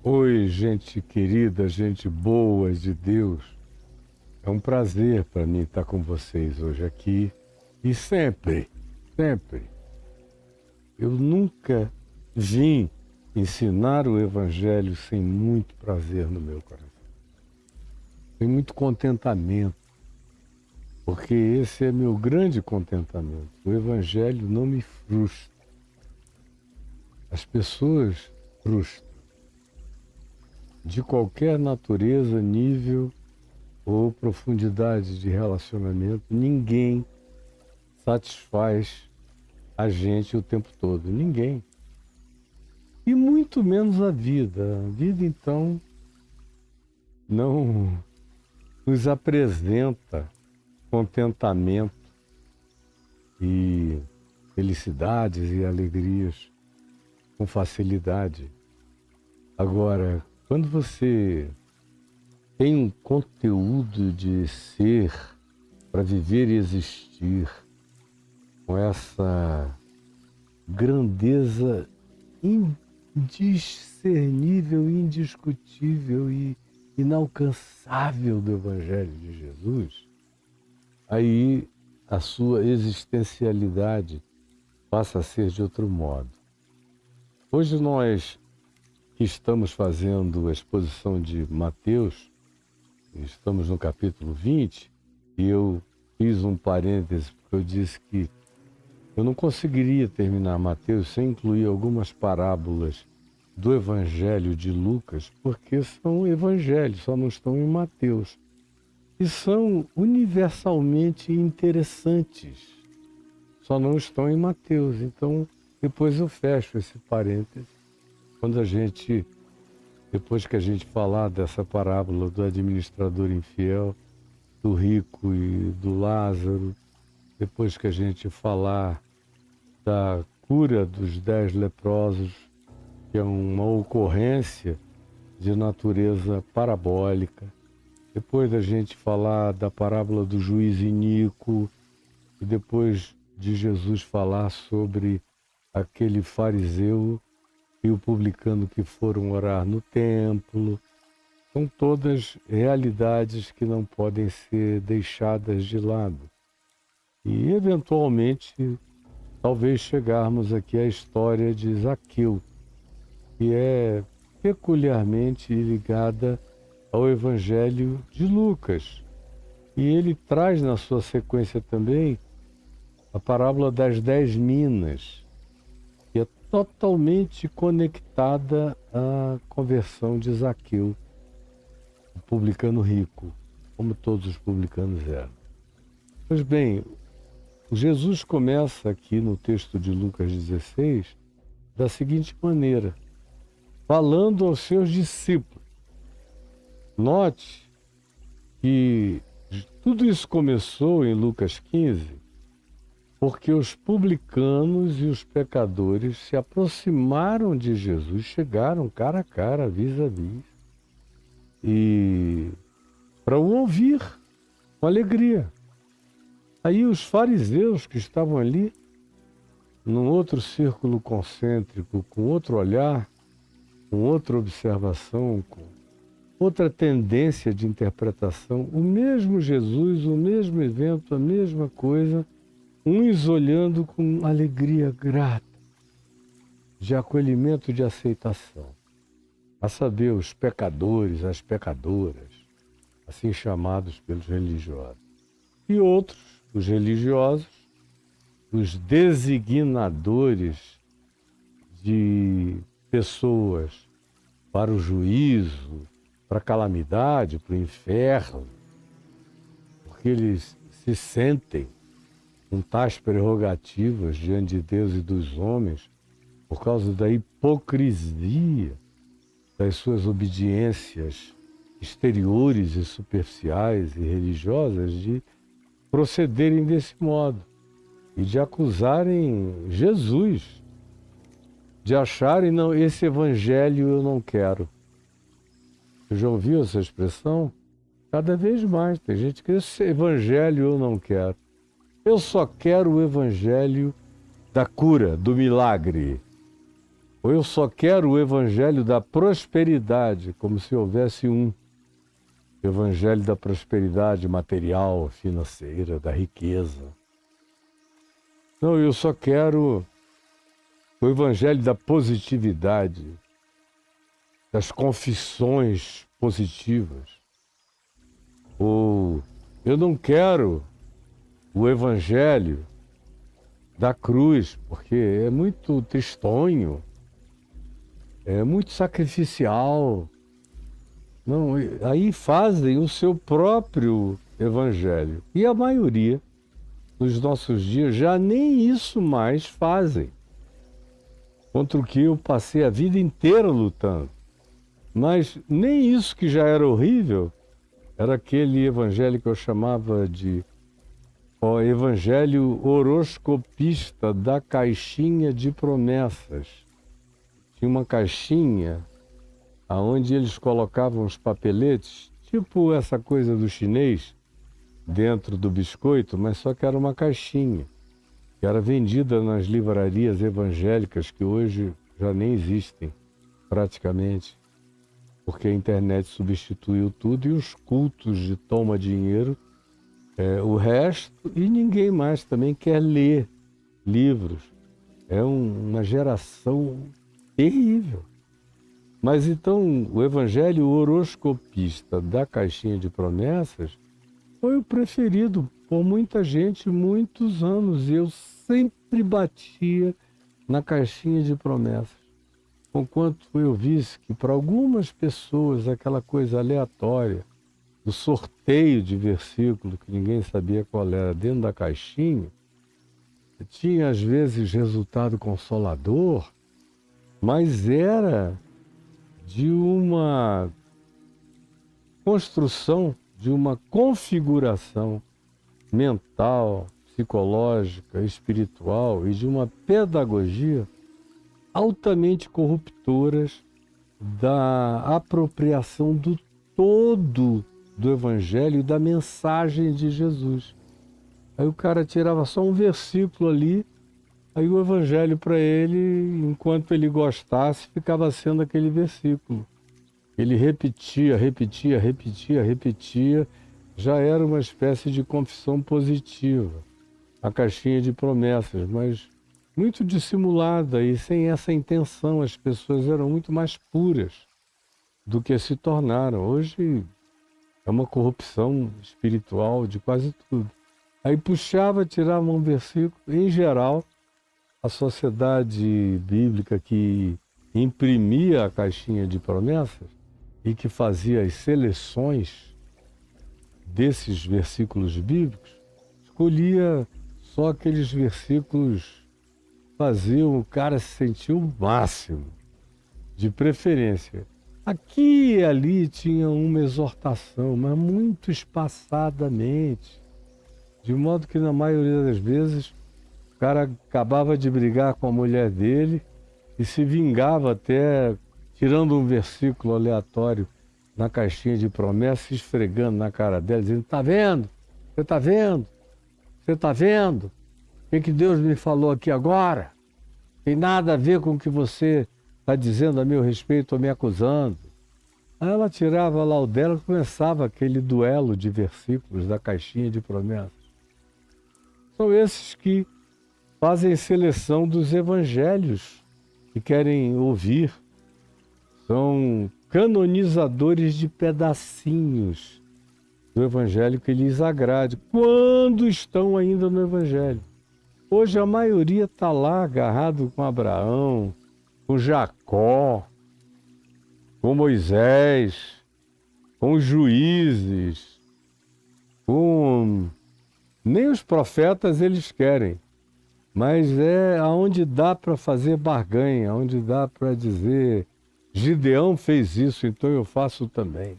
Oi, gente querida, gente boa de Deus. É um prazer para mim estar com vocês hoje aqui e sempre, sempre. Eu nunca vim ensinar o Evangelho sem muito prazer no meu coração, sem muito contentamento, porque esse é meu grande contentamento. O Evangelho não me frustra. As pessoas frustram, de qualquer natureza, nível ou profundidade de relacionamento, ninguém satisfaz a gente o tempo todo. Ninguém. E muito menos a vida. A vida, então, não nos apresenta contentamento e felicidades e alegrias com facilidade. Agora, quando você tem um conteúdo de ser para viver e existir com essa grandeza indiscernível, indiscutível e inalcançável do Evangelho de Jesus, aí a sua existencialidade passa a ser de outro modo. Hoje nós que estamos fazendo a exposição de Mateus, estamos no capítulo 20, e eu fiz um parêntese porque eu disse que eu não conseguiria terminar Mateus sem incluir algumas parábolas do Evangelho de Lucas, porque são evangelhos, só não estão em Mateus. E são universalmente interessantes, só não estão em Mateus. Então, depois eu fecho esse parêntese, quando depois que a gente falar dessa parábola do administrador infiel, do rico e do Lázaro, depois que a gente falar da cura dos 10 leprosos, que é uma ocorrência de natureza parabólica, depois da gente falar da parábola do juiz iníquo, e depois de Jesus falar sobre aquele fariseu e o publicano que foram orar no templo, são todas realidades que não podem ser deixadas de lado. E, eventualmente, talvez chegarmos aqui à história de Zaqueu, que é peculiarmente ligada ao Evangelho de Lucas. E ele traz na sua sequência também a parábola das 10 minas, que é totalmente conectada à conversão de Zaqueu, o publicano rico, como todos os publicanos eram. Pois bem, Jesus começa aqui no texto de Lucas 16 da seguinte maneira, falando aos seus discípulos. Note que tudo isso começou em Lucas 15, porque os publicanos e os pecadores se aproximaram de Jesus, chegaram cara a cara, vis a vis, e para o ouvir com alegria. Aí os fariseus que estavam ali, num outro círculo concêntrico, com outro olhar, com outra observação, com outra tendência de interpretação, o mesmo Jesus, o mesmo evento, a mesma coisa, uns olhando com alegria grata, de acolhimento, de aceitação. A saber, os pecadores, as pecadoras, assim chamados pelos religiosos. E outros, os religiosos, os designadores de pessoas para o juízo, para a calamidade, para o inferno, porque eles se sentem com tais prerrogativas diante de Deus e dos homens por causa da hipocrisia das suas obediências exteriores e superficiais e religiosas de procederem desse modo e de acusarem Jesus, de acharem, não, esse evangelho eu não quero. Você já ouviu essa expressão? Cada vez mais tem gente que esse evangelho eu não quero. Eu só quero o evangelho da cura, do milagre. Ou eu só quero o evangelho da prosperidade, como se houvesse um evangelho da prosperidade material, financeira, da riqueza. Não, eu só quero o evangelho da positividade, das confissões positivas. Ou eu não quero o evangelho da cruz, porque é muito tristonho, é muito sacrificial. Não, aí fazem o seu próprio evangelho. E a maioria, nos nossos dias, já nem isso mais fazem. Contra o que eu passei a vida inteira lutando. Mas nem isso, que já era horrível, era aquele evangelho que eu chamava de o evangelho horoscopista da caixinha de promessas. Tinha uma caixinha onde eles colocavam os papeletes, tipo essa coisa do chinês, dentro do biscoito, mas só que era uma caixinha, que era vendida nas livrarias evangélicas, que hoje já nem existem, praticamente, porque a internet substituiu tudo e os cultos de toma dinheiro, o resto, e ninguém mais também quer ler livros. É uma geração terrível. Mas então o evangelho horoscopista da caixinha de promessas foi o preferido por muita gente muitos anos. Eu sempre batia na caixinha de promessas. Conquanto eu visse que para algumas pessoas aquela coisa aleatória do sorteio de versículo que ninguém sabia qual era dentro da caixinha tinha às vezes resultado consolador, mas era de uma construção, de uma configuração mental, psicológica, espiritual e de uma pedagogia altamente corruptoras da apropriação do todo do Evangelho e da mensagem de Jesus. Aí o cara tirava só um versículo ali, aí o Evangelho para ele, enquanto ele gostasse, ficava sendo aquele versículo. Ele repetia, já era uma espécie de confissão positiva, a caixinha de promessas, mas muito dissimulada e sem essa intenção. As pessoas eram muito mais puras do que se tornaram. Hoje é uma corrupção espiritual de quase tudo. Aí puxava, tirava um versículo. Em geral, a sociedade bíblica que imprimia a caixinha de promessas e que fazia as seleções desses versículos bíblicos, escolhia só aqueles versículos que faziam o cara se sentir o máximo, de preferência. Aqui e ali tinha uma exortação, mas muito espaçadamente, de modo que na maioria das vezes o cara acabava de brigar com a mulher dele e se vingava até tirando um versículo aleatório na caixinha de promessas, esfregando na cara dela, dizendo: "Tá vendo? Você tá vendo? Você tá vendo? O que Deus me falou aqui agora? Tem nada a ver com o que você está dizendo a meu respeito ou me acusando." Aí ela tirava lá o dela e começava aquele duelo de versículos da caixinha de promessas. São esses que fazem seleção dos evangelhos que querem ouvir. São canonizadores de pedacinhos do evangelho que lhes agrade, quando estão ainda no evangelho. Hoje a maioria está lá agarrado com Abraão, com Jacó, com Moisés, com os juízes, com... Nem os profetas eles querem, mas é aonde dá para fazer barganha, onde dá para dizer: Gideão fez isso, então eu faço também.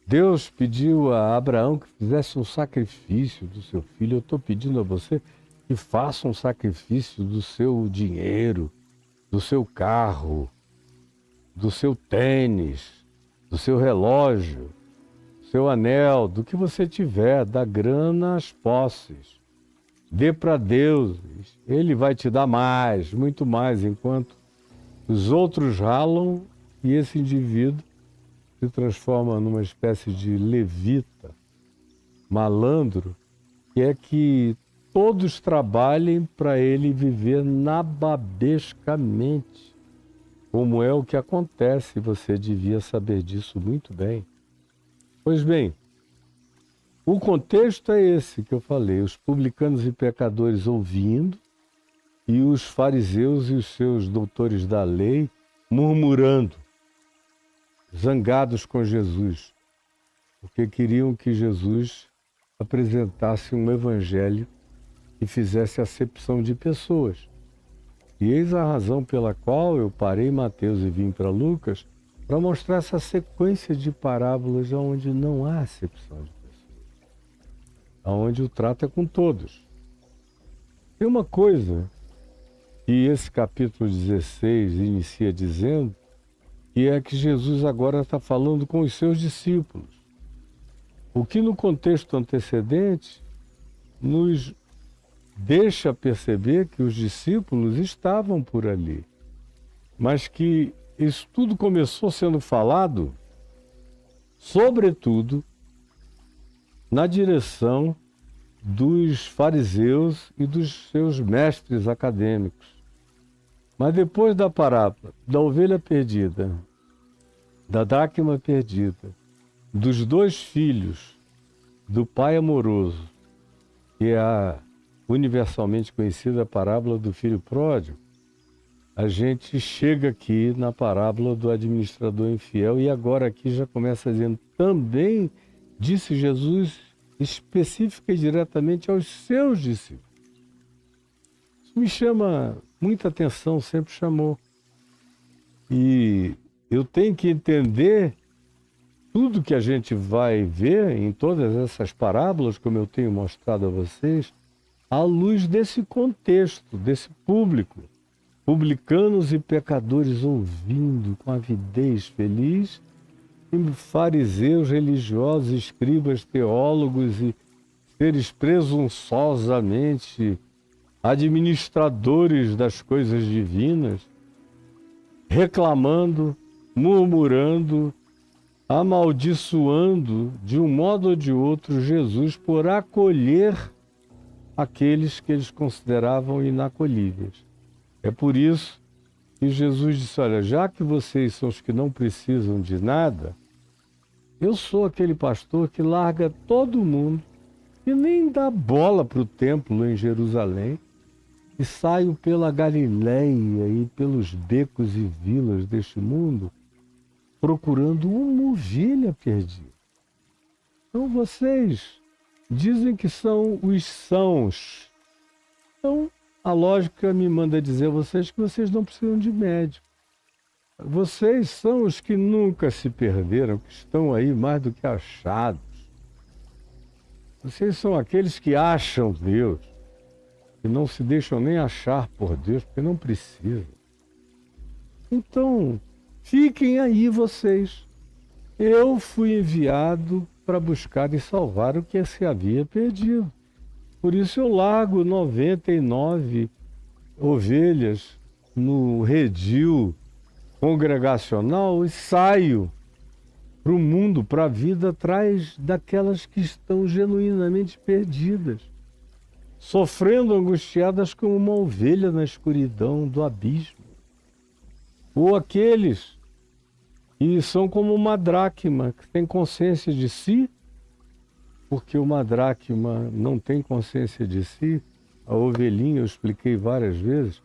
Deus pediu a Abraão que fizesse um sacrifício do seu filho. Eu estou pedindo a você que faça um sacrifício do seu dinheiro, do seu carro, do seu tênis, do seu relógio, do seu anel, do que você tiver, da grana às posses. dê para Deus, Ele vai te dar mais, muito mais, enquanto os outros ralam e esse indivíduo se transforma numa espécie de levita, malandro, que é que todos trabalhem para ele viver nababescamente, como é o que acontece, você devia saber disso muito bem. Pois bem, o contexto é esse que eu falei, os publicanos e pecadores ouvindo e os fariseus e os seus doutores da lei murmurando, zangados com Jesus, porque queriam que Jesus apresentasse um evangelho que fizesse acepção de pessoas. E eis a razão pela qual eu parei em Mateus e vim para Lucas, para mostrar essa sequência de parábolas onde não há acepção de pessoas, onde o trato é com todos. Tem uma coisa que esse capítulo 16 inicia dizendo, que é que Jesus agora está falando com os seus discípulos. O que no contexto antecedente nos deixa perceber que os discípulos estavam por ali, mas que isso tudo começou sendo falado, sobretudo, na direção dos fariseus e dos seus mestres acadêmicos. Mas depois da parábola da ovelha perdida, da dracma perdida, dos dois filhos, do pai amoroso, que é a universalmente conhecida parábola do filho pródigo, a gente chega aqui na parábola do administrador infiel e agora aqui já começa dizendo, também disse Jesus específica e diretamente aos seus discípulos. Isso me chama muita atenção, sempre chamou. E eu tenho que entender tudo que a gente vai ver em todas essas parábolas, como eu tenho mostrado a vocês, à luz desse contexto, desse público. Publicanos e pecadores ouvindo com avidez feliz, e fariseus religiosos, escribas, teólogos e seres presunçosamente administradores das coisas divinas, reclamando, murmurando, amaldiçoando de um modo ou de outro Jesus por acolher aqueles que eles consideravam inacolhíveis. É por isso que Jesus disse, olha, já que vocês são os que não precisam de nada, eu sou aquele pastor que larga todo mundo e nem dá bola para o templo em Jerusalém e saio pela Galileia e pelos becos e vilas deste mundo procurando uma ovelha perdida. Então vocês dizem que são os sãos. Então a lógica me manda dizer a vocês que vocês não precisam de médico. Vocês são os que nunca se perderam, que estão aí mais do que achados. Vocês são aqueles que acham Deus, que não se deixam nem achar por Deus, porque não precisam. Então, fiquem aí vocês. Eu fui enviado para buscar e salvar o que se havia perdido. Por isso eu largo 99 ovelhas no redil congregacional e saio para o mundo, para a vida, atrás daquelas que estão genuinamente perdidas, sofrendo angustiadas como uma ovelha na escuridão do abismo. Ou aqueles que são como uma dracma, que tem consciência de si, porque uma dracma não tem consciência de si. A ovelhinha, eu expliquei várias vezes,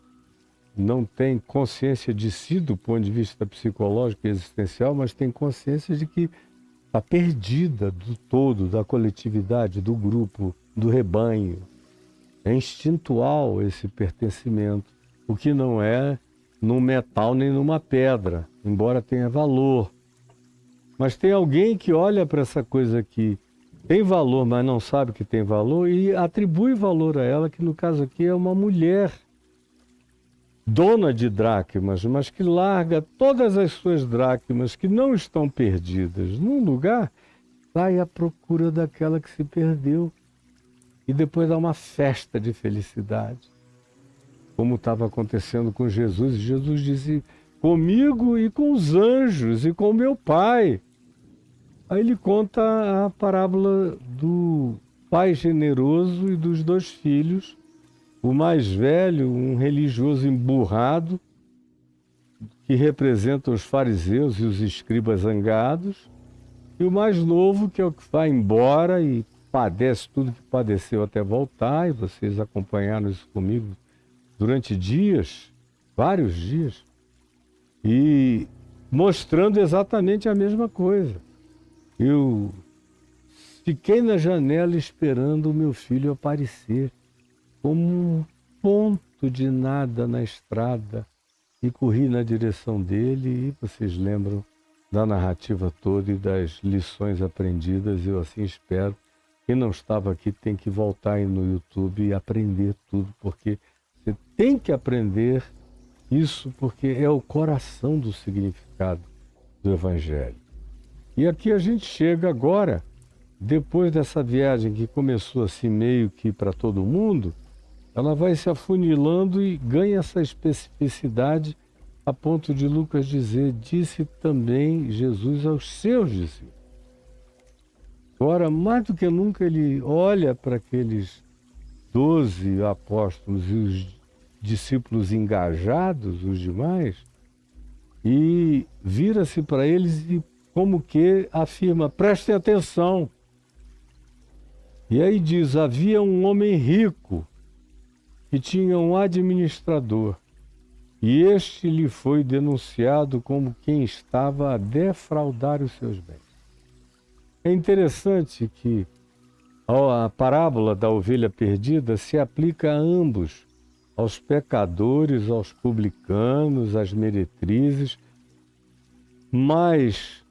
não tem consciência de si do ponto de vista psicológico e existencial, mas tem consciência de que está perdida do todo, da coletividade, do grupo, do rebanho. É instintual esse pertencimento, o que não é num metal nem numa pedra, embora tenha valor. Mas tem alguém que olha para essa coisa que tem valor, mas não sabe que tem valor e atribui valor a ela, que no caso aqui é uma mulher dona de dracmas, mas que larga todas as suas dracmas que não estão perdidas num lugar, vai à procura daquela que se perdeu. e depois há uma festa de felicidade, como estava acontecendo com Jesus. Jesus dizia, comigo e com os anjos e com meu Pai. Aí ele conta a parábola do pai generoso e dos dois filhos, o mais velho, um religioso emburrado, que representa os fariseus e os escribas zangados, e o mais novo, que é o que vai embora e padece tudo que padeceu até voltar, e vocês acompanharam isso comigo durante dias, vários dias, e mostrando exatamente a mesma coisa. Eu fiquei na janela esperando o meu filho aparecer, como um ponto de nada na estrada, e corri na direção dele, e vocês lembram da narrativa toda e das lições aprendidas. Eu assim espero. Quem não estava aqui tem que voltar aí no YouTube e aprender tudo, porque você tem que aprender isso, porque é o coração do significado do Evangelho. E aqui a gente chega agora, depois dessa viagem que começou assim meio que para todo mundo, ela vai se afunilando e ganha essa especificidade a ponto de Lucas dizer, disse também Jesus aos seus discípulos. Agora, mais do que nunca, ele olha para aqueles 12 apóstolos e os discípulos engajados, os demais, e vira-se para eles e como que afirma, prestem atenção. E aí diz, havia um homem rico que tinha um administrador, e este lhe foi denunciado como quem estava a defraudar os seus bens. É interessante que a parábola da ovelha perdida se aplica a ambos, aos pecadores, aos publicanos, às meretrizes, mas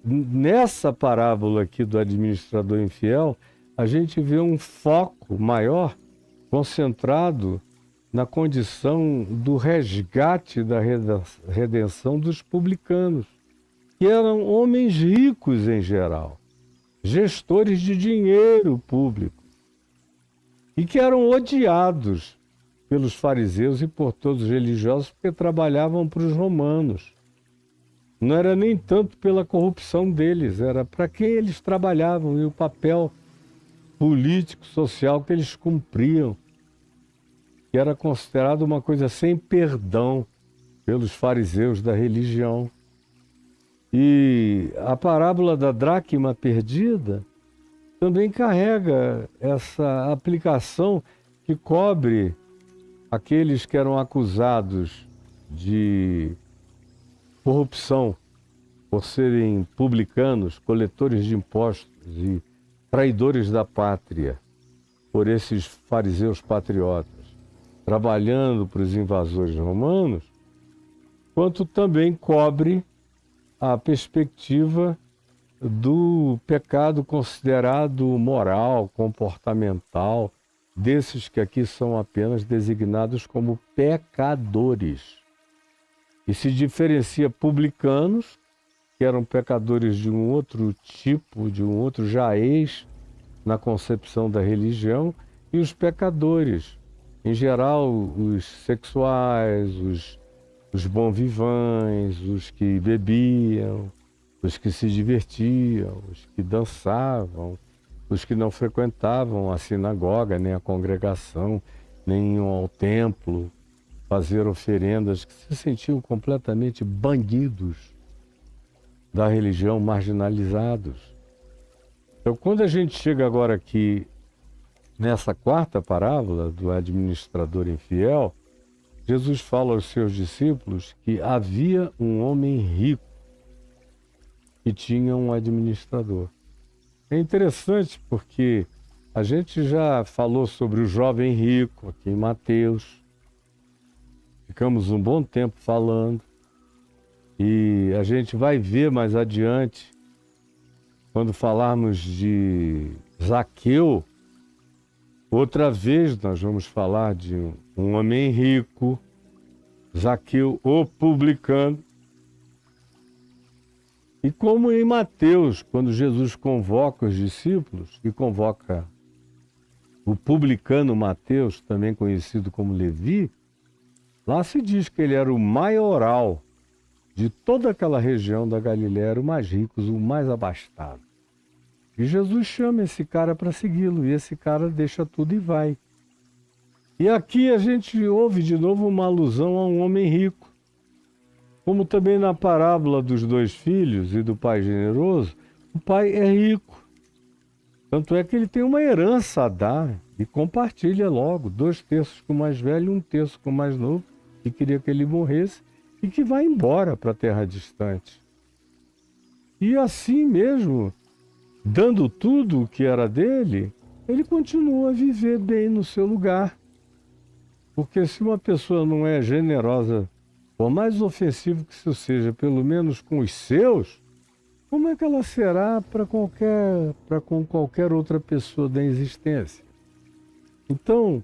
nessa parábola aqui do administrador infiel, a gente vê um foco maior, concentrado na condição do resgate da redenção dos publicanos, que eram homens ricos em geral, gestores de dinheiro público, e que eram odiados pelos fariseus e por todos os religiosos porque trabalhavam para os romanos. Não era nem tanto pela corrupção deles, era para quem eles trabalhavam e o papel político, social que eles cumpriam, que era considerado uma coisa sem perdão pelos fariseus da religião. E a parábola da dracma perdida também carrega essa aplicação que cobre aqueles que eram acusados de corrupção por serem publicanos, coletores de impostos e traidores da pátria, por esses fariseus patriotas, trabalhando para os invasores romanos, quanto também cobre a perspectiva do pecado considerado moral, comportamental, desses que aqui são apenas designados como pecadores. E se diferencia publicanos, que eram pecadores de um outro tipo, de um outro jaez na concepção da religião, e os pecadores, em geral, os sexuais, os bons-vivants, os que bebiam, os que se divertiam, os que dançavam, os que não frequentavam a sinagoga, nem a congregação, nem iam ao templo fazer oferendas, que se sentiam completamente banidos da religião, marginalizados. Então, quando a gente chega agora aqui nessa quarta parábola do administrador infiel, Jesus fala aos seus discípulos que havia um homem rico que tinha um administrador. É interessante porque a gente já falou sobre o jovem rico aqui em Mateus, ficamos um bom tempo falando, e a gente vai ver mais adiante, quando falarmos de Zaqueu, outra vez nós vamos falar de um homem rico, Zaqueu, o publicano. E como em Mateus, quando Jesus convoca os discípulos, e convoca o publicano Mateus, também conhecido como Levi, lá se diz que ele era o maioral de toda aquela região da Galiléia, era o mais rico, o mais abastado. E Jesus chama esse cara para segui-lo, e esse cara deixa tudo e vai. E aqui a gente ouve de novo uma alusão a um homem rico. Como também na parábola dos 2 filhos e do pai generoso, o pai é rico. Tanto é que ele tem uma herança a dar e compartilha logo, 2/3 com o mais velho e 1/3 com o mais novo, que queria que ele morresse e que vai embora para a terra distante. E assim mesmo, dando tudo o que era dele, ele continua a viver bem no seu lugar. Porque se uma pessoa não é generosa, por mais ofensivo que isso seja, pelo menos com os seus, como é que ela será com qualquer outra pessoa da existência? Então,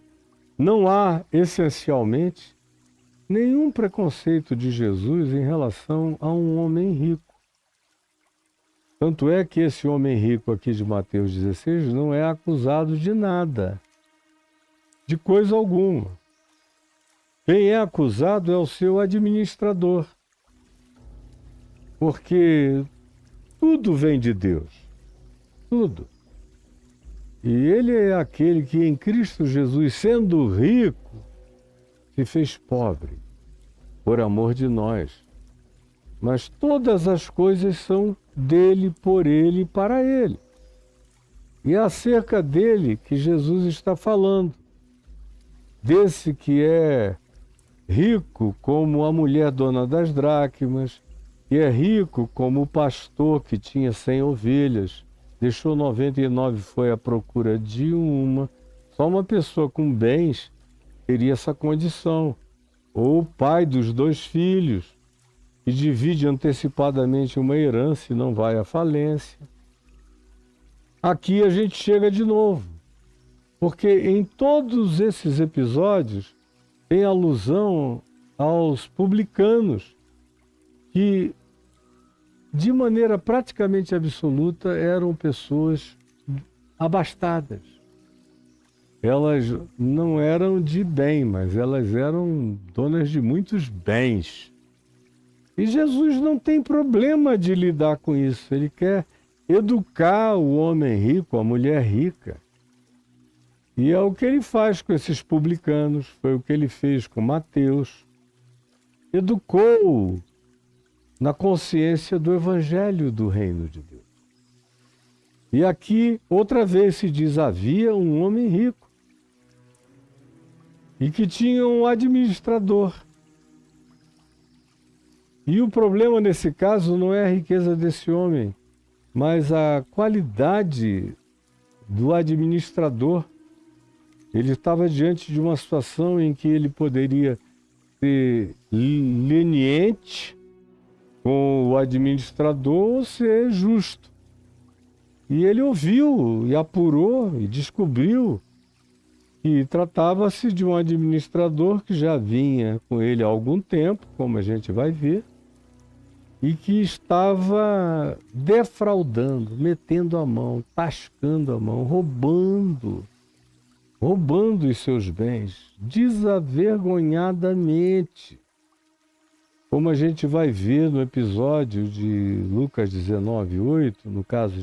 não há, essencialmente, nenhum preconceito de Jesus em relação a um homem rico. Tanto é que esse homem rico aqui de Mateus 16 não é acusado de nada, de coisa alguma. Quem é acusado é o seu administrador, porque tudo vem de Deus, tudo. E ele é aquele que em Cristo Jesus, sendo rico, se fez pobre, por amor de nós. Mas todas as coisas são dele, por ele e para ele. E é acerca dele que Jesus está falando. Desse que é rico como a mulher dona das dracmas, que é rico como o pastor que tinha 100 ovelhas, deixou 99 e foi à procura de uma. Só uma pessoa com bens teria essa condição. Ou o pai dos 2 filhos, que divide antecipadamente uma herança e não vai à falência. Aqui a gente chega de novo, porque em todos esses episódios tem alusão aos publicanos, que de maneira praticamente absoluta eram pessoas abastadas. Elas não eram de bem, mas elas eram donas de muitos bens. E Jesus não tem problema de lidar com isso. Ele quer educar o homem rico, a mulher rica. E é o que ele faz com esses publicanos, foi o que ele fez com Mateus. Educou-o na consciência do Evangelho do Reino de Deus. E aqui, outra vez se diz, havia um homem rico e que tinha um administrador. E o problema nesse caso não é a riqueza desse homem, mas a qualidade do administrador. Ele estava diante de uma situação em que ele poderia ser leniente com o administrador ou ser justo. E ele ouviu e apurou e descobriu que tratava-se de um administrador que já vinha com ele há algum tempo, como a gente vai ver, e que estava defraudando, metendo a mão, tascando a mão, roubando os seus bens, desavergonhadamente. Como a gente vai ver no episódio de Lucas 19:8, no caso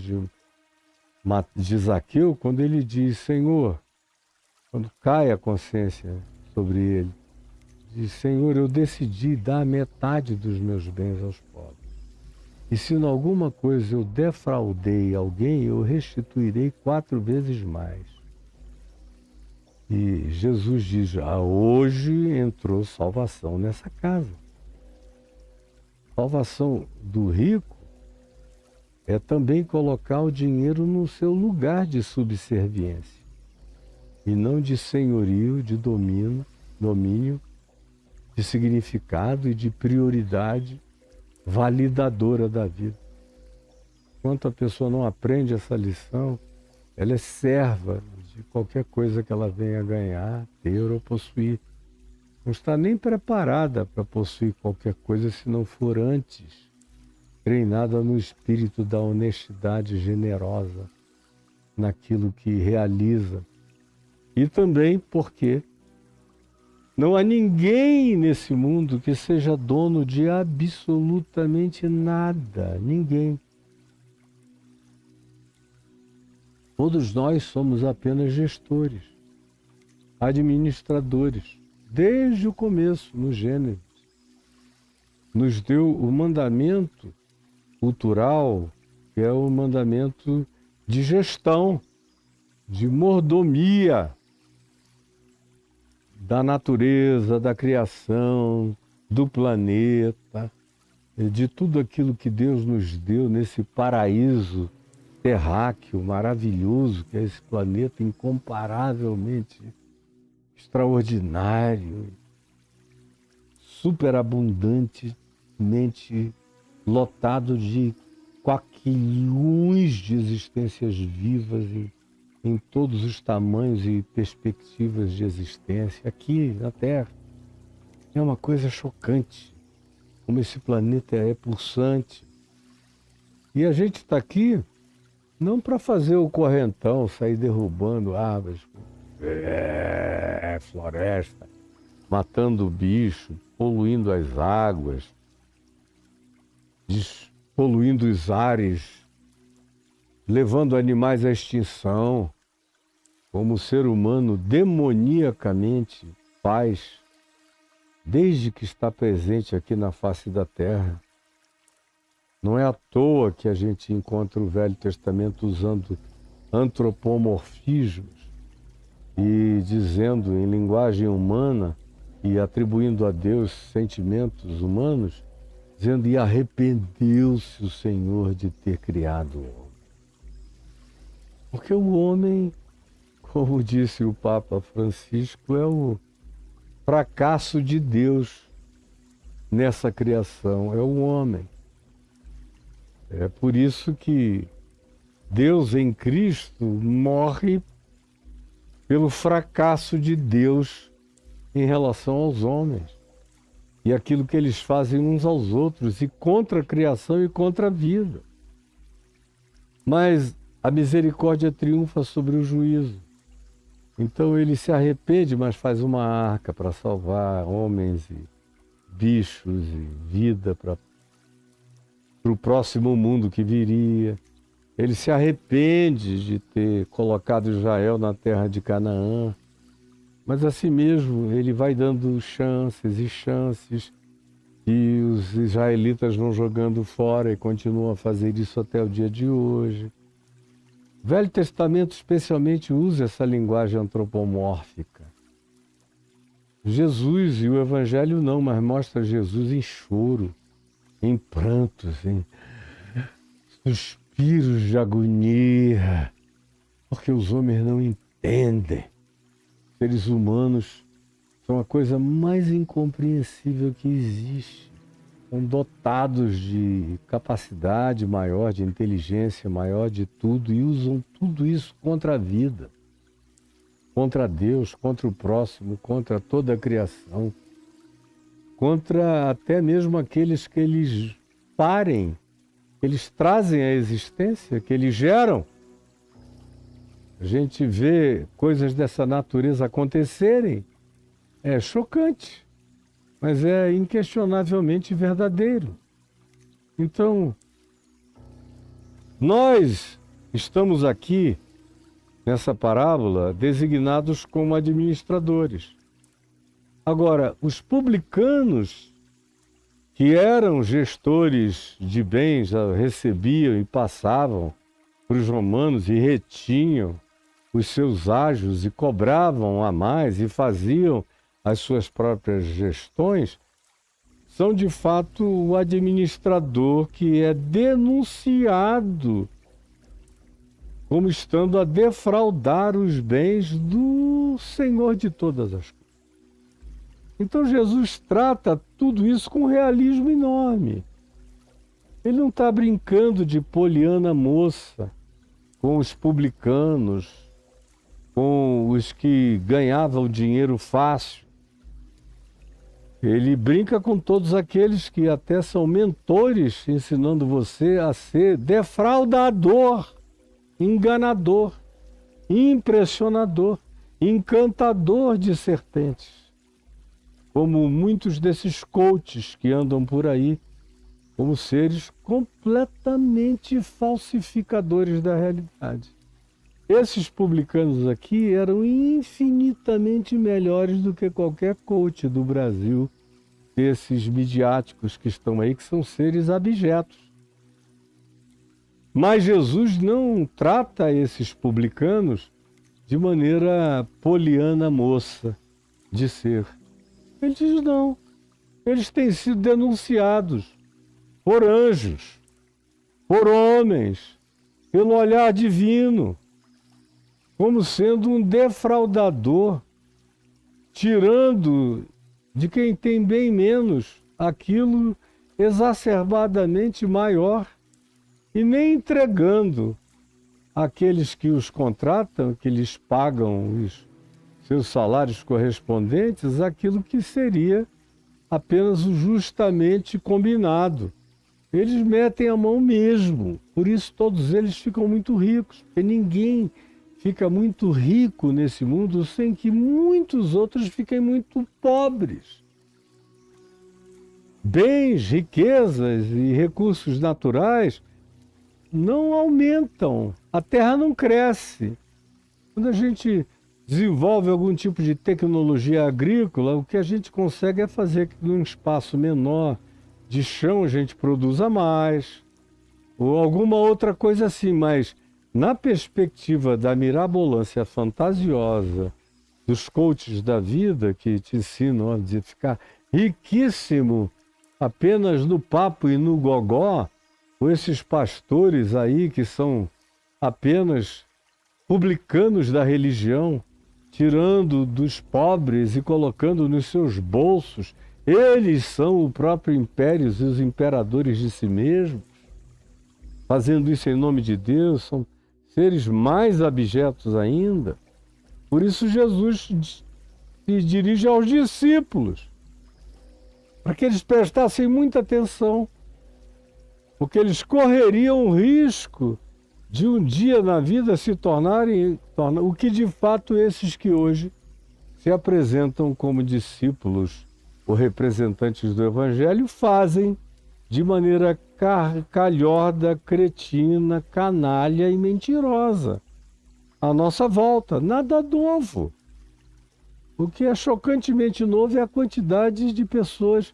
de Zaqueu, quando ele diz, Senhor, quando cai a consciência sobre ele, diz, Senhor, eu decidi dar metade dos meus bens aos pobres. E se em alguma coisa eu defraudei alguém, eu restituirei 4 vezes mais. E Jesus diz, hoje entrou salvação nessa casa. Salvação do rico é também colocar o dinheiro no seu lugar de subserviência. E não de senhorio, de domínio, de significado e de prioridade validadora da vida. Enquanto a pessoa não aprende essa lição, ela é serva de qualquer coisa que ela venha ganhar, ter ou possuir. Não está nem preparada para possuir qualquer coisa se não for antes treinada no espírito da honestidade generosa, naquilo que realiza, E também porque não há ninguém nesse mundo que seja dono de absolutamente nada. Ninguém. Todos nós somos apenas gestores, administradores. Desde o começo, no Gênesis, nos deu o mandamento cultural, que é o mandamento de gestão, de mordomia da natureza, da criação, do planeta, de tudo aquilo que Deus nos deu nesse paraíso terráqueo maravilhoso, que é esse planeta incomparavelmente extraordinário, superabundantemente lotado de quaquilhões de existências vivas em todos os tamanhos e perspectivas de existência. Aqui na Terra é uma coisa chocante, como esse planeta é pulsante. E a gente está aqui não para fazer o correntão, sair derrubando árvores, floresta, matando bicho, poluindo as águas, poluindo os ares, levando animais à extinção, como o ser humano demoniacamente faz, desde que está presente aqui na face da Terra. Não é à toa que a gente encontra o Velho Testamento usando antropomorfismos e dizendo em linguagem humana e atribuindo a Deus sentimentos humanos, dizendo: e arrependeu-se o Senhor de ter criado o homem. Porque o homem, como disse o Papa Francisco, é o fracasso de Deus nessa criação, é o homem. É por isso que Deus em Cristo morre pelo fracasso de Deus em relação aos homens e aquilo que eles fazem uns aos outros, e contra a criação e contra a vida. Mas a misericórdia triunfa sobre o juízo. Então ele se arrepende, mas faz uma arca para salvar homens e bichos e vida para o próximo mundo que viria. Ele se arrepende de ter colocado Israel na terra de Canaã, mas assim mesmo ele vai dando chances e chances, e os israelitas vão jogando fora e continuam a fazer isso até o dia de hoje. O Velho Testamento especialmente usa essa linguagem antropomórfica. Jesus e o Evangelho não, mas mostra Jesus em choro, em prantos, em suspiros de agonia, porque os homens não entendem. Seres humanos são a coisa mais incompreensível que existe. São dotados de capacidade maior, de inteligência maior, de tudo, e usam tudo isso contra a vida, contra Deus, contra o próximo, contra toda a criação, contra até mesmo aqueles que eles parem, que eles trazem à existência, que eles geram. A gente vê coisas dessa natureza acontecerem, é chocante, mas é inquestionavelmente verdadeiro. Então, nós estamos aqui, nessa parábola, designados como administradores. Agora, os publicanos, que eram gestores de bens, recebiam e passavam para os romanos e retinham os seus ágios e cobravam a mais e faziam as suas próprias gestões, são de fato o administrador que é denunciado como estando a defraudar os bens do Senhor de todas as coisas. Então Jesus trata tudo isso com um realismo enorme. Ele não está brincando de Poliana moça com os publicanos, com os que ganhavam dinheiro fácil. Ele brinca com todos aqueles que até são mentores, ensinando você a ser defraudador, enganador, impressionador. encantador de serpentes, como muitos desses coaches que andam por aí, como seres completamente falsificadores da realidade. Esses publicanos aqui eram infinitamente melhores do que qualquer coach do Brasil, desses midiáticos que estão aí, que são seres abjetos. Mas Jesus não trata esses publicanos de maneira poliana moça de ser. Ele diz não. Eles têm sido denunciados por anjos, por homens, pelo olhar divino, como sendo um defraudador, tirando de quem tem bem menos aquilo exacerbadamente maior e nem entregando àqueles que os contratam, que lhes pagam os seus salários correspondentes, aquilo que seria apenas o justamente combinado. Eles metem a mão mesmo, por isso todos eles ficam muito ricos, porque ninguém fica muito rico nesse mundo sem que muitos outros fiquem muito pobres. Bens, riquezas e recursos naturais não aumentam, a terra não cresce. Quando a gente desenvolve algum tipo de tecnologia agrícola, o que a gente consegue é fazer que num espaço menor de chão a gente produza mais, ou alguma outra coisa assim, mas na perspectiva da mirabolância fantasiosa dos coaches da vida, que te ensinam a ficar riquíssimo apenas no papo e no gogó, ou esses pastores aí que são apenas publicanos da religião, tirando dos pobres e colocando nos seus bolsos, eles são o próprio império e os imperadores de si mesmos, fazendo isso em nome de Deus, são seres mais abjetos ainda. Por isso Jesus se dirige aos discípulos, para que eles prestassem muita atenção, porque eles correriam o risco de um dia na vida se tornarem o que de fato esses que hoje se apresentam como discípulos ou representantes do Evangelho fazem de maneira calhorda, cretina, canalha e mentirosa. À nossa volta, nada novo. O que é chocantemente novo é a quantidade de pessoas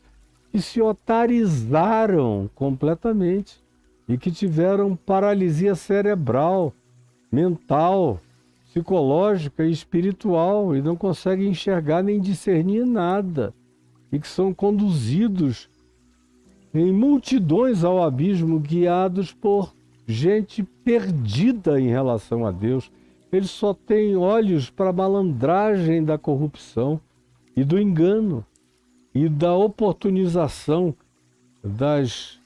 que se otarizaram completamente e que tiveram paralisia cerebral, mental, psicológica e espiritual e não conseguem enxergar nem discernir nada e que são conduzidos em multidões ao abismo, guiados por gente perdida em relação a Deus. Eles só têm olhos para a malandragem da corrupção e do engano e da oportunização das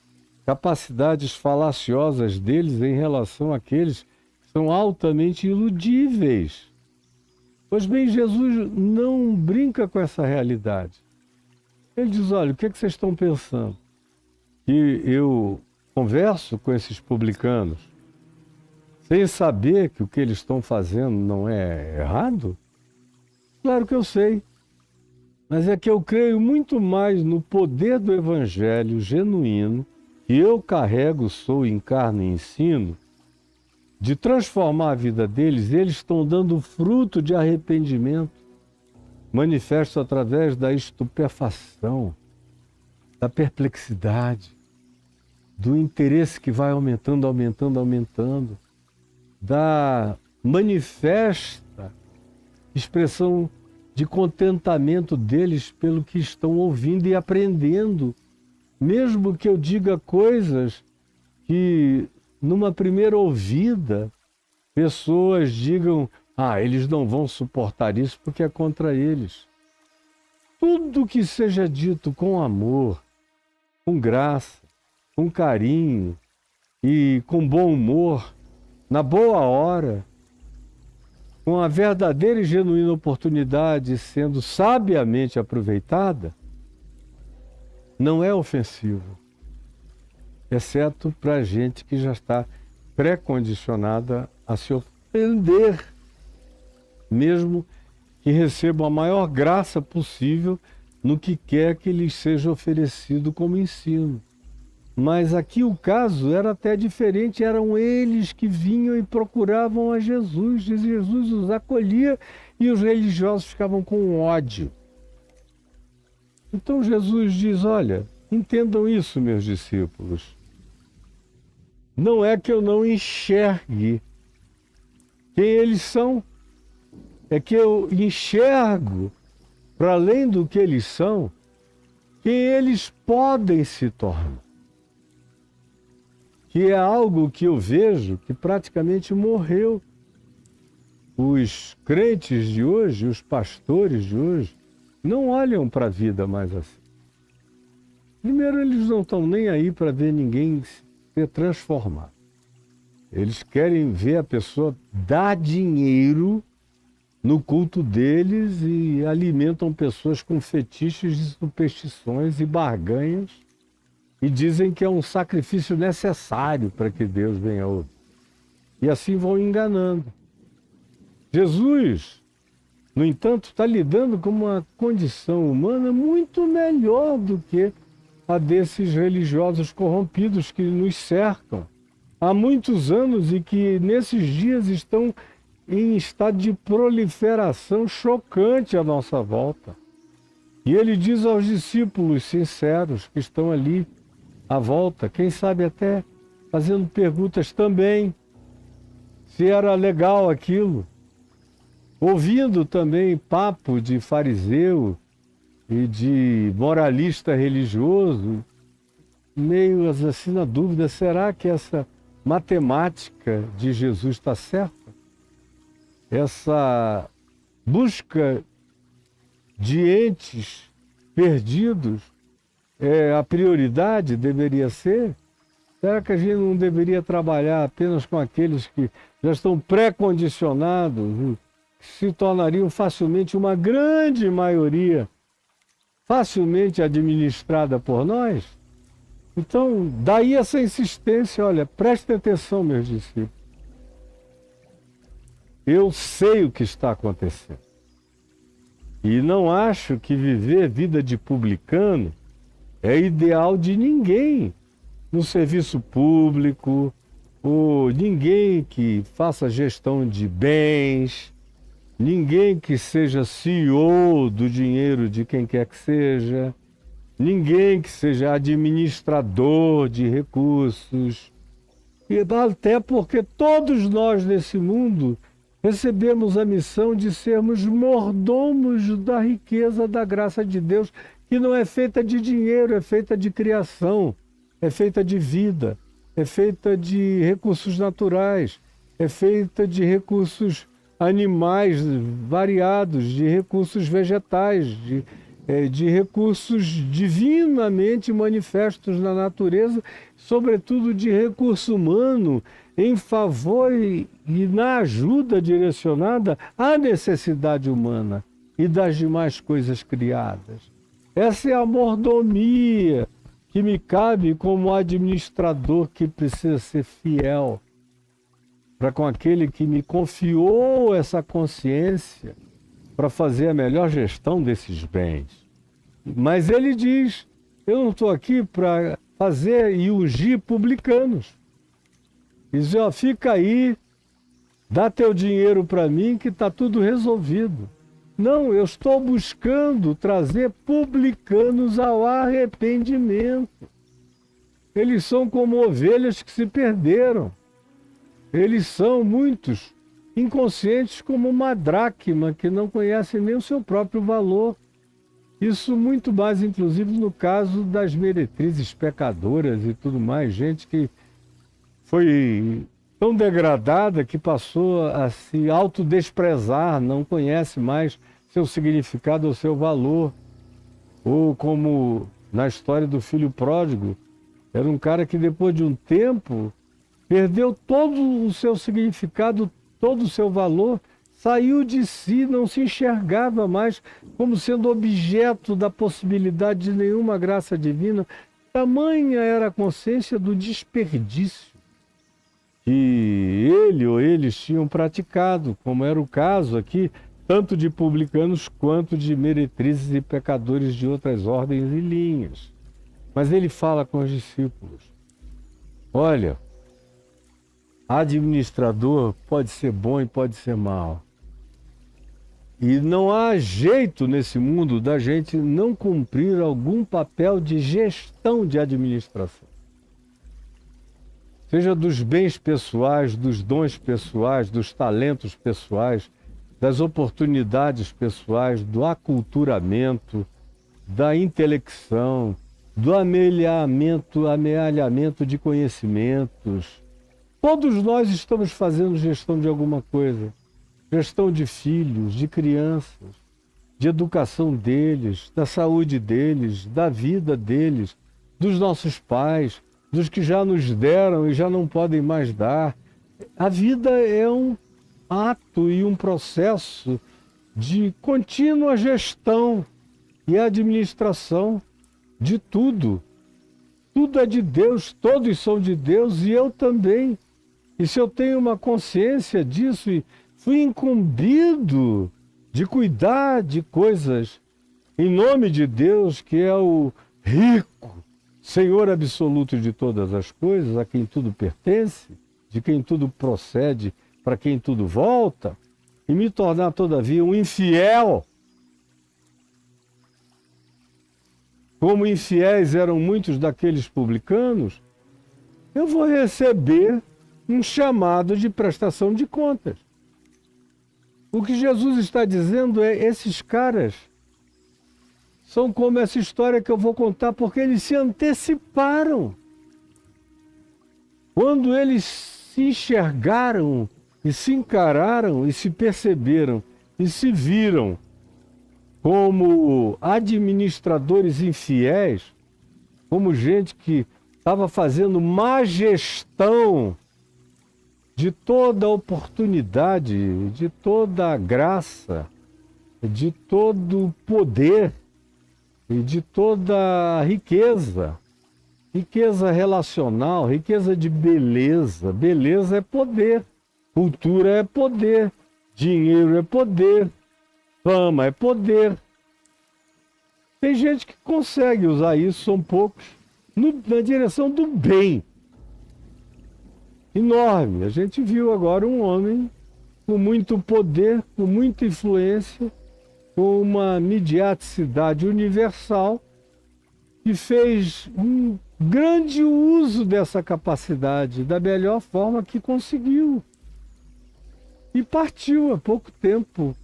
capacidades falaciosas deles em relação àqueles que são altamente iludíveis. Pois bem, Jesus não brinca com essa realidade. Ele diz, olha, o que vocês estão pensando? Que eu converso com esses publicanos sem saber que o que eles estão fazendo não é errado? Claro que eu sei. Mas é que eu creio muito mais no poder do Evangelho genuíno, que eu carrego, sou, encarno e ensino, de transformar a vida deles. Eles estão dando fruto de arrependimento, manifesto através da estupefação, da perplexidade, do interesse que vai aumentando, aumentando, aumentando, da manifesta expressão de contentamento deles pelo que estão ouvindo e aprendendo, mesmo que eu diga coisas que, numa primeira ouvida, pessoas digam, eles não vão suportar isso porque é contra eles. Tudo que seja dito com amor, com graça, com carinho e com bom humor, na boa hora, com a verdadeira e genuína oportunidade sendo sabiamente aproveitada, não é ofensivo, exceto para a gente que já está pré-condicionada a se ofender, mesmo que recebam a maior graça possível no que quer que lhes seja oferecido como ensino. Mas aqui o caso era até diferente, eram eles que vinham e procuravam a Jesus, e Jesus os acolhia e os religiosos ficavam com ódio. Então Jesus diz, olha, entendam isso, meus discípulos. Não é que eu não enxergue quem eles são, é que eu enxergo, para além do que eles são, quem eles podem se tornar. Que é algo que eu vejo que praticamente morreu. Os crentes de hoje, os pastores de hoje, não olham para a vida mais assim. Primeiro, eles não estão nem aí para ver ninguém ser transformado. Eles querem ver a pessoa dar dinheiro no culto deles e alimentam pessoas com fetiches de superstições e barganhas e dizem que é um sacrifício necessário para que Deus venha ouvir. E assim vão enganando. Jesus, no entanto, está lidando com uma condição humana muito melhor do que a desses religiosos corrompidos que nos cercam há muitos anos e que nesses dias estão em estado de proliferação chocante à nossa volta. E ele diz aos discípulos sinceros que estão ali à volta, quem sabe até fazendo perguntas também, se era legal aquilo, ouvindo também papo de fariseu e de moralista religioso, meio assim na dúvida, será que essa matemática de Jesus está certa? Essa busca de entes perdidos, a prioridade deveria ser? Será que a gente não deveria trabalhar apenas com aqueles que já estão pré-condicionados, que se tornariam facilmente uma grande maioria, facilmente administrada por nós? Então, daí essa insistência, olha, prestem atenção, meus discípulos. Eu sei o que está acontecendo. E não acho que viver vida de publicano é ideal de ninguém no serviço público, ou ninguém que faça gestão de bens, ninguém que seja CEO do dinheiro de quem quer que seja, ninguém que seja administrador de recursos. E até porque todos nós nesse mundo recebemos a missão de sermos mordomos da riqueza da graça de Deus, que não é feita de dinheiro, é feita de criação, é feita de vida, é feita de recursos naturais, é feita de recursos animais variados, de recursos vegetais, de recursos divinamente manifestos na natureza, sobretudo de recurso humano, em favor e na ajuda direcionada à necessidade humana e das demais coisas criadas. Essa é a mordomia que me cabe como administrador que precisa ser fiel para com aquele que me confiou essa consciência para fazer a melhor gestão desses bens. Mas ele diz, eu não estou aqui para fazer e ungir publicanos. Diz, ó, fica aí, dá teu dinheiro para mim que está tudo resolvido. Não, eu estou buscando trazer publicanos ao arrependimento. Eles são como ovelhas que se perderam. Eles são, muitos, inconscientes como uma dracma que não conhece nem o seu próprio valor. Isso muito mais, inclusive, no caso das meretrizes pecadoras e tudo mais, gente que foi tão degradada que passou a se autodesprezar, não conhece mais seu significado ou seu valor. Ou como na história do filho pródigo, era um cara que depois de um tempo perdeu todo o seu significado, todo o seu valor, saiu de si, não se enxergava mais como sendo objeto da possibilidade de nenhuma graça divina. Tamanha era a consciência do desperdício que ele ou eles tinham praticado, como era o caso aqui tanto de publicanos quanto de meretrizes e pecadores de outras ordens e linhas. Mas ele fala com os discípulos: olha, administrador pode ser bom e pode ser mau. E não há jeito nesse mundo da gente não cumprir algum papel de gestão de administração. Seja dos bens pessoais, dos dons pessoais, dos talentos pessoais, das oportunidades pessoais, do aculturamento, da intelecção, do amealhamento de conhecimentos. Todos nós estamos fazendo gestão de alguma coisa. Gestão de filhos, de crianças, de educação deles, da saúde deles, da vida deles, dos nossos pais, dos que já nos deram e já não podem mais dar. A vida é um ato e um processo de contínua gestão e administração de tudo. Tudo é de Deus, todos são de Deus e eu também. E se eu tenho uma consciência disso e fui incumbido de cuidar de coisas em nome de Deus, que é o rico, Senhor absoluto de todas as coisas, a quem tudo pertence, de quem tudo procede, para quem tudo volta, e me tornar, todavia, um infiel. Como infiéis eram muitos daqueles publicanos, eu vou receber um chamado de prestação de contas. O que Jesus está dizendo é: esses caras são como essa história que eu vou contar, porque eles se anteciparam. Quando eles se enxergaram e se encararam e se perceberam e se viram como administradores infiéis, como gente que estava fazendo má gestão de toda a oportunidade, de toda a graça, de todo o poder e de toda a riqueza. Riqueza relacional, riqueza de beleza. Beleza é poder, cultura é poder, dinheiro é poder, fama é poder. Tem gente que consegue usar isso, são poucos, na direção do bem. Enorme. A gente viu agora um homem com muito poder, com muita influência, com uma mediaticidade universal, que fez um grande uso dessa capacidade da melhor forma que conseguiu. E partiu há pouco tempo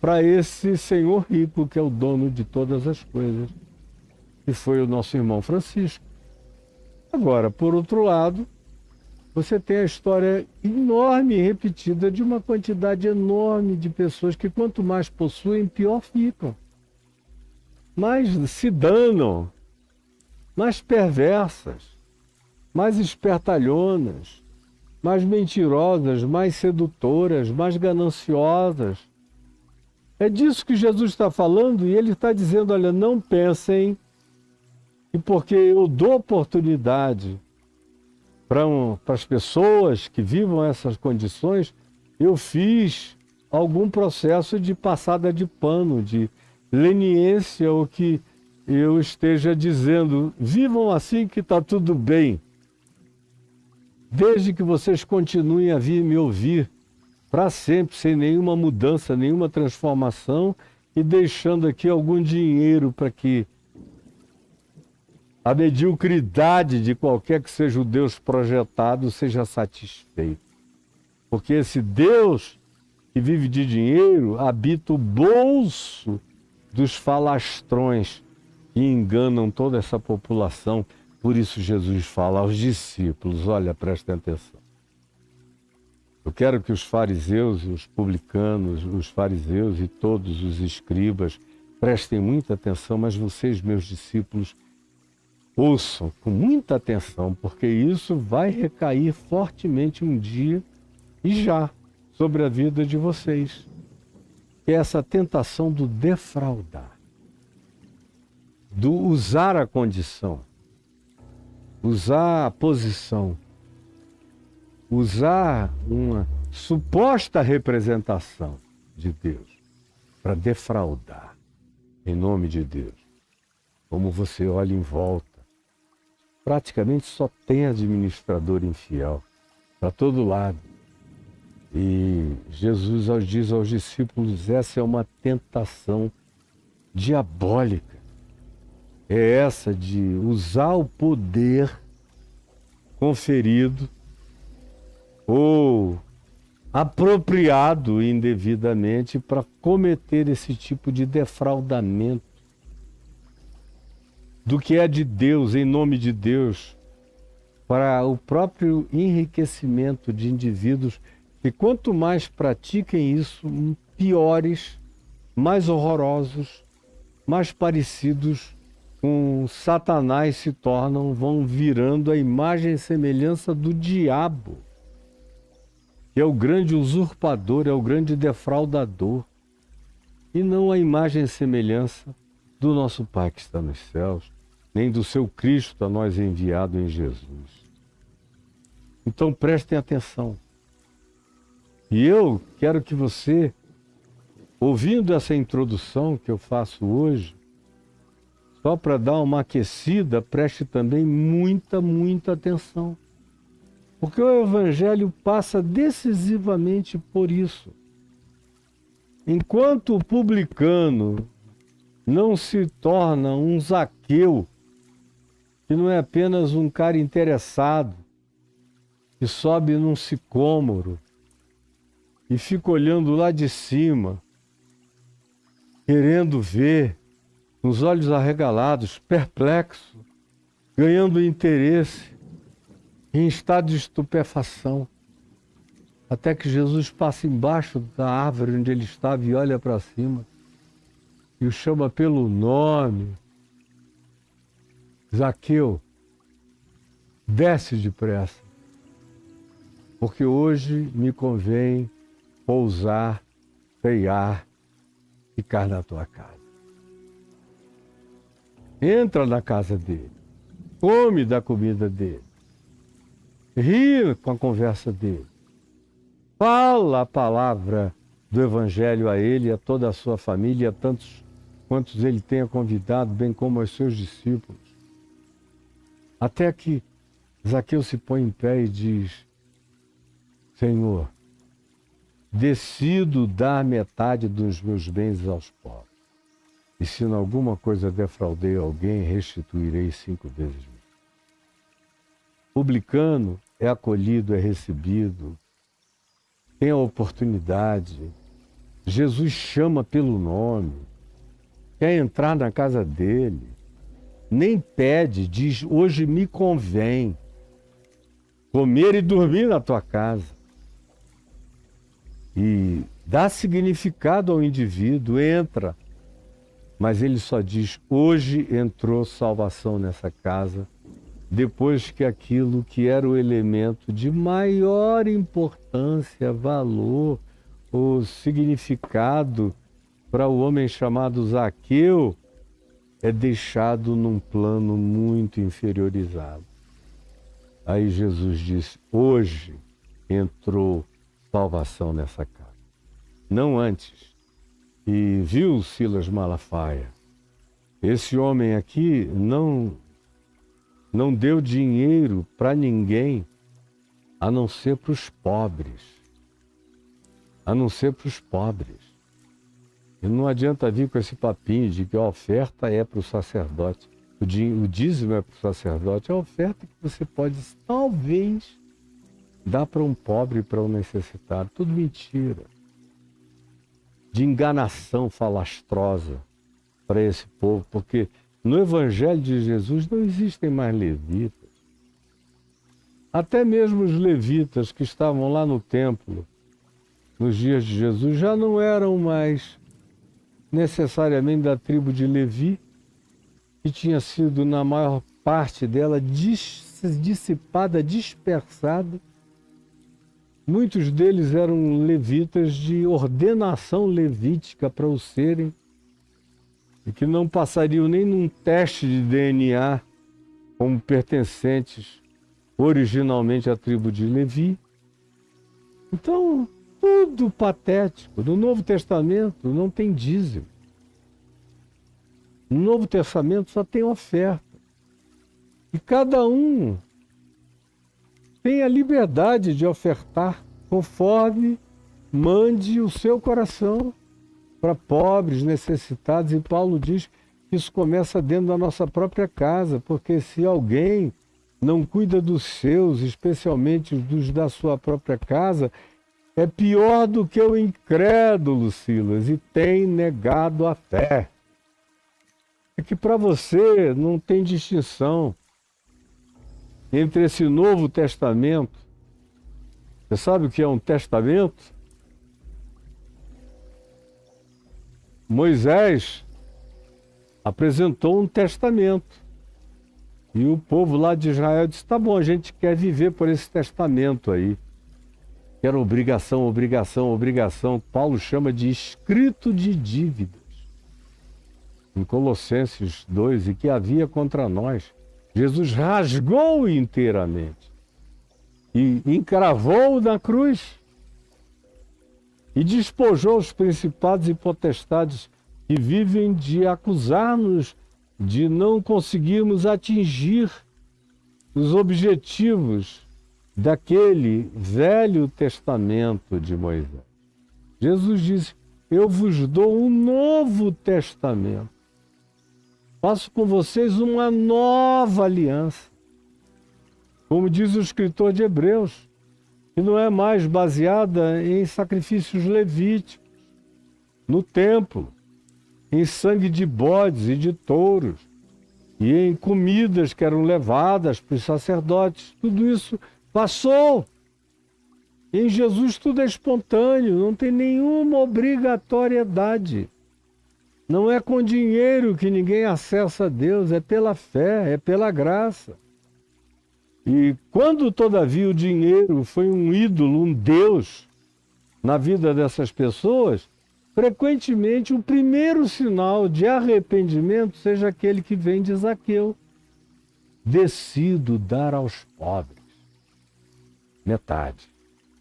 para esse senhor rico, que é o dono de todas as coisas, que foi o nosso irmão Francisco. Agora, por outro lado, você tem a história enorme e repetida de uma quantidade enorme de pessoas que, quanto mais possuem, pior ficam. Mais se danam, mais perversas, mais espertalhonas, mais mentirosas, mais sedutoras, mais gananciosas. É disso que Jesus está falando, e ele está dizendo: olha, não pensem que porque eu dou oportunidade para as pessoas que vivam essas condições, eu fiz algum processo de passada de pano, de leniência, ou que eu esteja dizendo: vivam assim que está tudo bem. Desde que vocês continuem a vir me ouvir para sempre, sem nenhuma mudança, nenhuma transformação, e deixando aqui algum dinheiro para que a mediocridade de qualquer que seja o Deus projetado seja satisfeito. Porque esse Deus que vive de dinheiro habita o bolso dos falastrões que enganam toda essa população. Por isso Jesus fala aos discípulos: olha, prestem atenção. Eu quero que os fariseus e os publicanos, os fariseus e todos os escribas prestem muita atenção, mas vocês, meus discípulos, ouçam com muita atenção, porque isso vai recair fortemente um dia, e já, sobre a vida de vocês. É essa tentação do defraudar, do usar a condição, usar a posição, usar uma suposta representação de Deus para defraudar, em nome de Deus. Como você olha em volta, praticamente só tem administrador infiel, para todo lado. E Jesus diz aos discípulos, essa é uma tentação diabólica. É essa de usar o poder conferido ou apropriado indevidamente para cometer esse tipo de defraudamento do que é de Deus, em nome de Deus, para o próprio enriquecimento de indivíduos que quanto mais pratiquem isso, piores, mais horrorosos, mais parecidos com Satanás se tornam, vão virando a imagem e semelhança do diabo, que é o grande usurpador, é o grande defraudador, e não a imagem e semelhança do nosso Pai que está nos céus, nem do seu Cristo a nós enviado em Jesus. Então prestem atenção. E eu quero que você, ouvindo essa introdução que eu faço hoje, só para dar uma aquecida, preste também muita atenção. Porque o Evangelho passa decisivamente por isso. Enquanto o publicano não se torna um Zaqueu, que não é apenas um cara interessado, que sobe num sicômoro e fica olhando lá de cima, querendo ver, com os olhos arregalados, perplexo, ganhando interesse, em estado de estupefação, até que Jesus passa embaixo da árvore onde ele estava e olha para cima e o chama pelo nome. Zaqueu, desce depressa, porque hoje me convém pousar, ceiar, ficar na tua casa. Entra na casa dele, come da comida dele, ri com a conversa dele, fala a palavra do Evangelho a ele e a toda a sua família, a tantos quantos ele tenha convidado, bem como aos seus discípulos. Até que Zaqueu se põe em pé e diz, Senhor, decido dar metade dos meus bens aos pobres. E se em alguma coisa defraudei alguém, restituirei 5 vezes mais. Publicano é acolhido, é recebido, tem a oportunidade. Jesus chama pelo nome, quer entrar na casa dele, nem pede, diz, hoje me convém comer e dormir na tua casa. E dá significado ao indivíduo, entra. Mas ele só diz, hoje entrou salvação nessa casa, depois que aquilo que era o elemento de maior importância, valor, ou significado para o homem chamado Zaqueu, é deixado num plano muito inferiorizado. Aí Jesus diz, hoje entrou salvação nessa casa. Não antes. E viu Silas Malafaia, esse homem aqui não deu dinheiro para ninguém, a não ser para os pobres. A não ser para os pobres. E não adianta vir com esse papinho de que a oferta é para o sacerdote. O dízimo é para o sacerdote. A oferta que você pode, talvez, dar para um pobre, para um necessitado. Tudo mentira. De enganação falastrosa para esse povo, porque no Evangelho de Jesus não existem mais levitas. Até mesmo os levitas que estavam lá no templo, nos dias de Jesus, já não eram mais necessariamente da tribo de Levi, que tinha sido, na maior parte dela, dissipada, dispersada. Muitos deles eram levitas de ordenação levítica para o serem, e que não passariam nem num teste de DNA como pertencentes originalmente à tribo de Levi. Então, tudo patético. No Novo Testamento não tem dízimo. No Novo Testamento só tem oferta. E cada um tem a liberdade de ofertar conforme mande o seu coração para pobres, necessitados. E Paulo diz que isso começa dentro da nossa própria casa, porque se alguém não cuida dos seus, especialmente dos da sua própria casa, é pior do que o incrédulo, Silas, e tem negado a fé. É que para você não tem distinção entre esse Novo Testamento. Você sabe o que é um testamento? Moisés apresentou um testamento. E o povo lá de Israel disse, tá bom, a gente quer viver por esse testamento aí. Que era obrigação, obrigação, obrigação. Paulo chama de escrito de dívidas. Em Colossenses 2, e que havia contra nós. Jesus rasgou inteiramente e encravou na cruz e despojou os principados e potestades que vivem de acusar-nos de não conseguirmos atingir os objetivos daquele velho testamento de Moisés. Jesus disse, eu vos dou um novo testamento. Faço com vocês uma nova aliança. Como diz o escritor de Hebreus, que não é mais baseada em sacrifícios levíticos, no templo, em sangue de bodes e de touros, e em comidas que eram levadas para os sacerdotes. Tudo isso passou. Em Jesus tudo é espontâneo, não tem nenhuma obrigatoriedade. Não é com dinheiro que ninguém acessa a Deus, é pela fé, é pela graça. E quando, todavia, o dinheiro foi um ídolo, um Deus na vida dessas pessoas, frequentemente o primeiro sinal de arrependimento seja aquele que vem de Zaqueu. Decido dar aos pobres metade.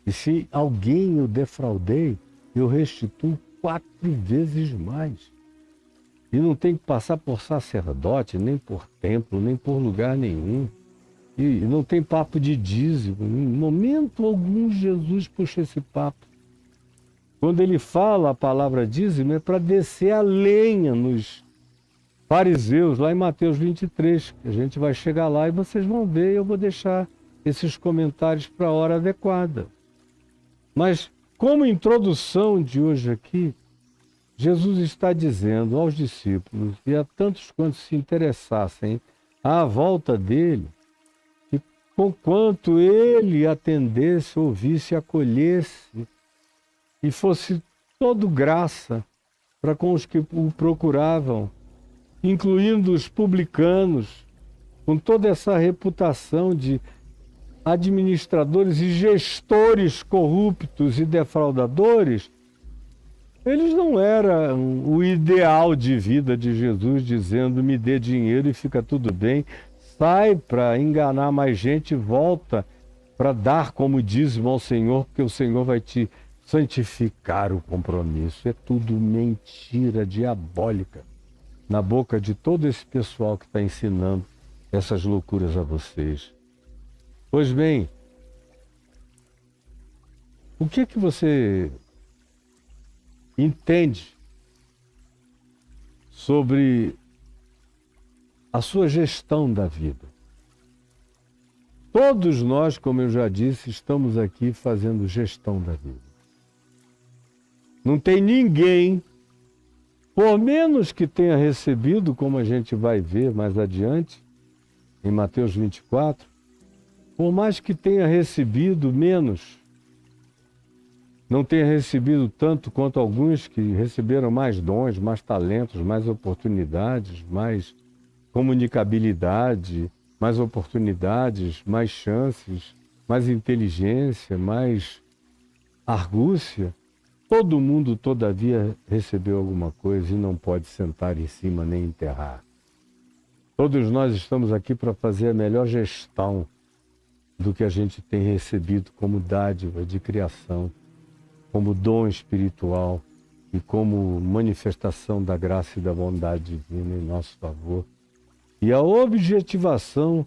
E se alguém o defraudei, eu restituo 4 vezes mais. E não tem que passar por sacerdote, nem por templo, nem por lugar nenhum. E não tem papo de dízimo. Em momento algum Jesus puxa esse papo. Quando ele fala a palavra dízimo, é para descer a lenha nos fariseus, lá em Mateus 23. A gente vai chegar lá e vocês vão ver, eu vou deixar esses comentários para a hora adequada. Mas, como introdução de hoje aqui, Jesus está dizendo aos discípulos e a tantos quantos se interessassem à volta dele, que conquanto ele atendesse, ouvisse, acolhesse e fosse todo graça para com os que o procuravam, incluindo os publicanos, com toda essa reputação de administradores e gestores corruptos e defraudadores, eles não eram o ideal de vida de Jesus, dizendo, me dê dinheiro e fica tudo bem, sai para enganar mais gente e volta para dar como dízimo ao Senhor, porque o Senhor vai te santificar o compromisso. É tudo mentira diabólica na boca de todo esse pessoal que está ensinando essas loucuras a vocês. Pois bem, o que você entende sobre a sua gestão da vida? Todos nós, como eu já disse, estamos aqui fazendo gestão da vida. Não tem ninguém, por menos que tenha recebido, como a gente vai ver mais adiante, em Mateus 24, por mais que tenha recebido menos, não tenha recebido tanto quanto alguns que receberam mais dons, mais talentos, mais oportunidades, mais comunicabilidade, mais oportunidades, mais chances, mais inteligência, mais argúcia. Todo mundo, todavia, recebeu alguma coisa e não pode sentar em cima nem enterrar. Todos nós estamos aqui para fazer a melhor gestão do que a gente tem recebido como dádiva de criação, como dom espiritual e como manifestação da graça e da bondade divina em nosso favor. E a objetivação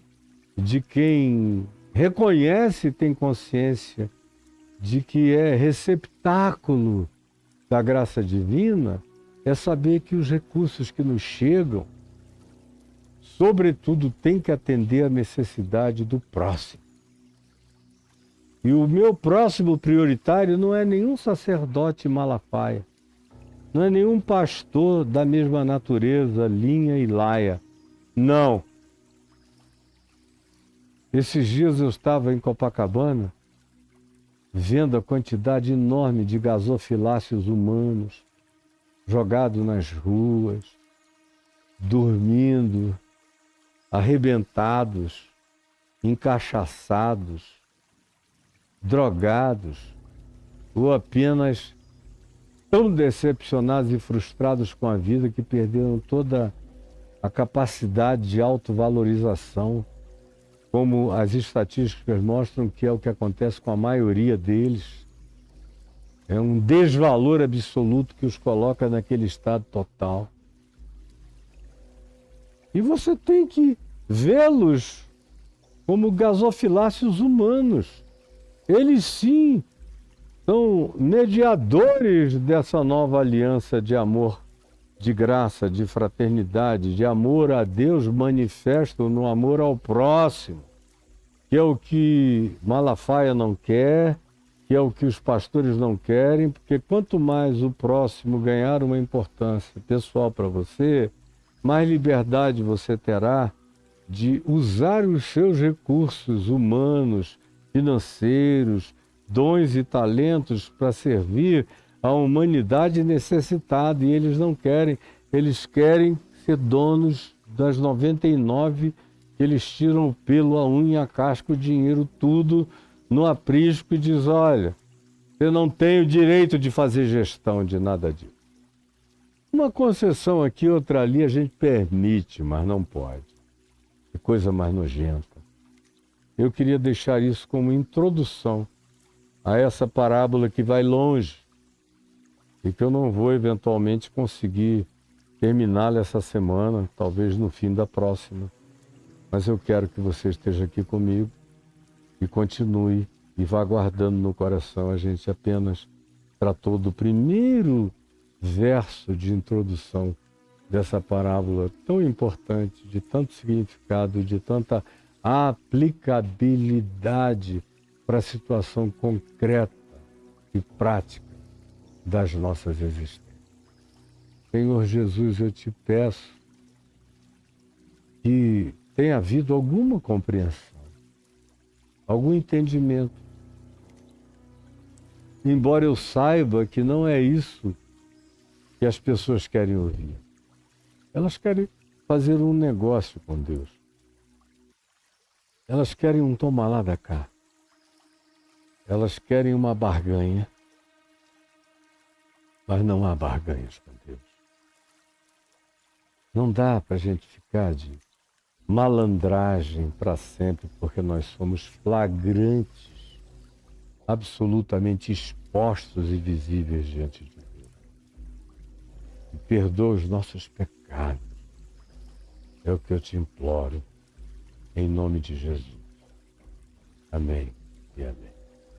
de quem reconhece e tem consciência de que é receptáculo da graça divina é saber que os recursos que nos chegam, sobretudo, têm que atender à necessidade do próximo. E o meu próximo prioritário não é nenhum sacerdote malafaia, não é nenhum pastor da mesma natureza, linha e laia. Não. Esses dias eu estava em Copacabana, vendo a quantidade enorme de gasofiláceos humanos jogados nas ruas, dormindo, arrebentados, encachaçados, drogados, ou apenas tão decepcionados e frustrados com a vida que perderam toda a capacidade de autovalorização, como as estatísticas mostram que é o que acontece com a maioria deles. É um desvalor absoluto que os coloca naquele estado total. E você tem que vê-los como gasofiláceos humanos. Eles sim são mediadores dessa nova aliança de amor, de graça, de fraternidade, de amor a Deus manifesto no amor ao próximo, que é o que Malafaia não quer, que é o que os pastores não querem, porque quanto mais o próximo ganhar uma importância pessoal para você, mais liberdade você terá de usar os seus recursos humanos, financeiros, dons e talentos para servir a humanidade necessitada. E eles não querem, eles querem ser donos das 99 que eles tiram o pelo, a unha, a casca, o dinheiro, tudo no aprisco e diz: olha, você não tem o direito de fazer gestão de nada disso. Uma concessão aqui, outra ali, a gente permite, mas não pode. Que coisa mais nojenta. Eu queria deixar isso como introdução a essa parábola que vai longe e que eu não vou eventualmente conseguir terminá-la essa semana, talvez no fim da próxima. Mas eu quero que você esteja aqui comigo e continue e vá guardando no coração. A gente apenas tratou do primeiro verso de introdução dessa parábola tão importante, de tanto significado, de tanta aplicabilidade para a situação concreta e prática das nossas existências. Senhor Jesus, eu te peço que tenha havido alguma compreensão, algum entendimento. Embora eu saiba que não é isso que as pessoas querem ouvir. Elas querem fazer um negócio com Deus. Elas querem um toma lá da cá. Elas querem uma barganha. Mas não há barganhas com Deus. Não dá para a gente ficar de malandragem para sempre, porque nós somos flagrantes, absolutamente expostos e visíveis diante de Deus. E perdoa os nossos pecados. É o que eu te imploro, em nome de Jesus. Amém e amém.